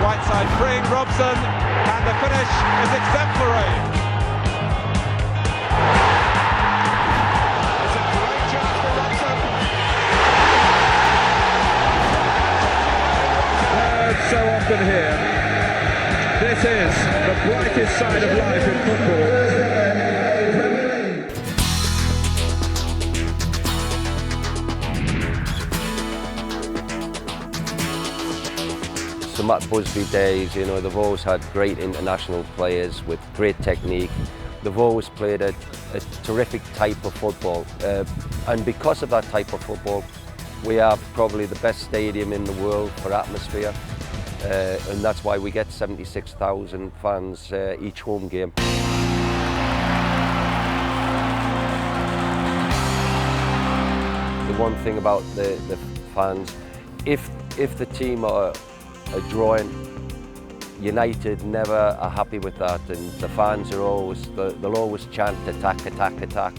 Right side freeing Robson, and the finish is exemplary. It's a great chance for Robson. So often here, this is the brightest side of life in football. The Matt Busby days, you know, they've always had great international players with great technique. They've always played a terrific type of football. And because of that type of football, we have probably the best stadium in the world for atmosphere. And that's why we get 76,000 fans each home game. The one thing about the fans, if the team are drawing, United never are happy with that, and the fans are always, they'll always chant attack, attack, attack.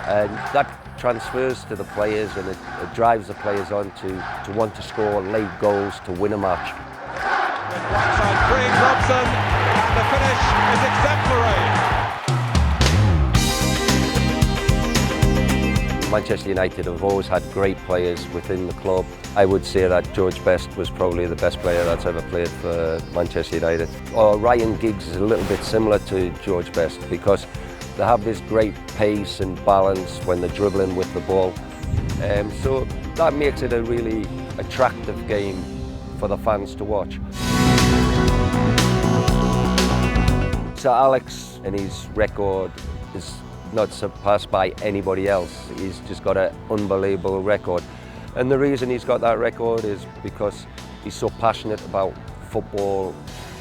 And that transfers to the players, and it drives the players on to want to score late goals to win a match. Right side freeing Robson, and the finish is exemplary. Manchester United have always had great players within the club. I would say that George Best was probably the best player that's ever played for Manchester United. Or Ryan Giggs is a little bit similar to George Best because they have this great pace and balance when they're dribbling with the ball. So that makes it a really attractive game for the fans to watch. Sir Alex and his record is not surpassed by anybody else. He's just got an unbelievable record. And the reason he's got that record is because he's so passionate about football.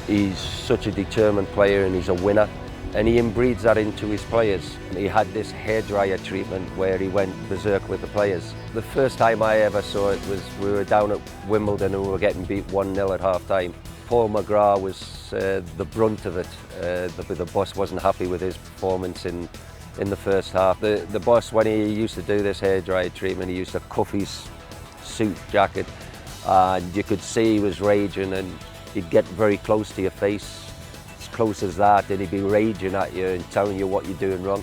He's such a determined player and he's a winner. And he inbreeds that into his players. He had this hairdryer treatment where he went berserk with the players. The first time I ever saw it was we were down at Wimbledon and we were getting beat 1-0 at half time. Paul McGrath was the brunt of it. The boss wasn't happy with his performance in the first half. The boss, when he used to do this hairdryer treatment, he used to cuff his suit jacket and you could see he was raging, and he'd get very close to your face, as close as that, and he'd be raging at you and telling you what you're doing wrong.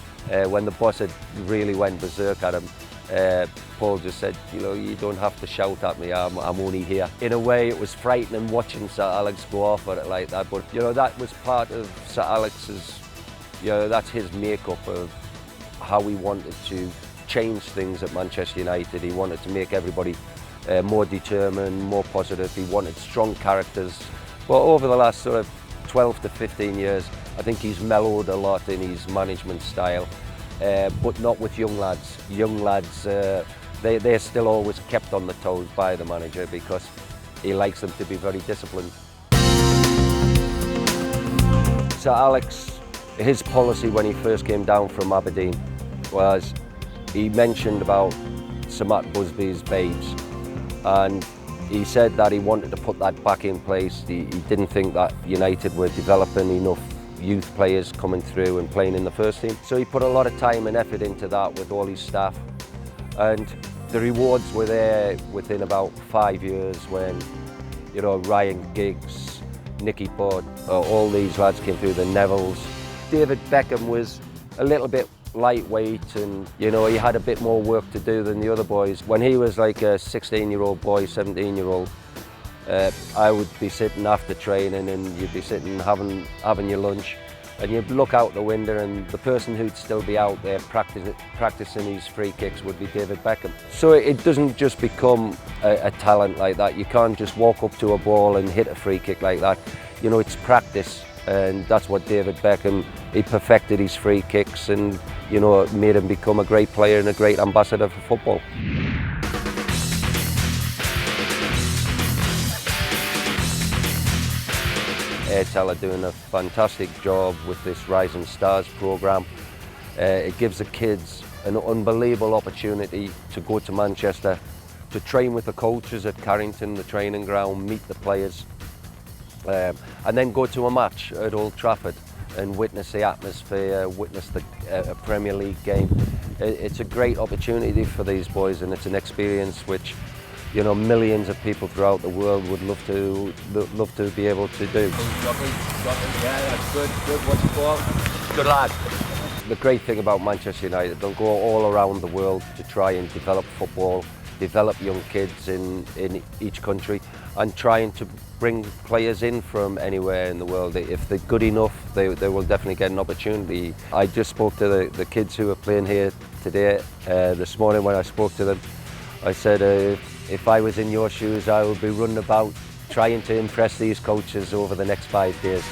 When the boss had really went berserk at him, Paul just said, you know, you don't have to shout at me, I'm only here. In a way, it was frightening watching Sir Alex go off at it like that, but you know, that was part of Sir Alex's, you know, that's his makeup of how he wanted to change things at Manchester United. He wanted to make everybody more determined, more positive. He wanted strong characters. But over the last sort of 12 to 15 years, I think he's mellowed a lot in his management style, but not with young lads. Young lads, they're still always kept on the toes by the manager because he likes them to be very disciplined. Sir Alex, his policy when he first came down from Aberdeen was he mentioned about Sir Matt Busby's babes, and he said that he wanted to put that back in place. He didn't think that United were developing enough youth players coming through and playing in the first team. So he put a lot of time and effort into that with all his staff, and the rewards were there within about 5 years when, you know, Ryan Giggs, Nicky Butt, all these lads came through, the Nevilles. David Beckham was a little bit lightweight, and you know, he had a bit more work to do than the other boys. When he was like a 16-year-old boy, 17-year-old, I would be sitting after training and you'd be sitting having your lunch, and you'd look out the window and the person who'd still be out there practicing his free kicks would be David Beckham. So it doesn't just become a talent like that. You can't just walk up to a ball and hit a free kick like that. You know, it's practice. And that's what David Beckham, he perfected his free kicks and, you know, made him become a great player and a great ambassador for football. Airtel are doing a fantastic job with this Rising Stars programme. It gives the kids an unbelievable opportunity to go to Manchester, to train with the coaches at Carrington, the training ground, meet the players. And then go to a match at Old Trafford and witness the atmosphere, witness the Premier League game. It's a great opportunity for these boys, and it's an experience which you know, millions of people throughout the world would love to be able to do. Yeah, that's good. What's the ball? Good lad. The great thing about Manchester United, they'll go all around the world to try and develop football, develop young kids in each country, and trying to bring players in from anywhere in the world. If they're good enough, they will definitely get an opportunity. I just spoke to the kids who are playing here today. This morning when I spoke to them, I said, if I was in your shoes, I would be running about trying to impress these coaches over the next 5 days.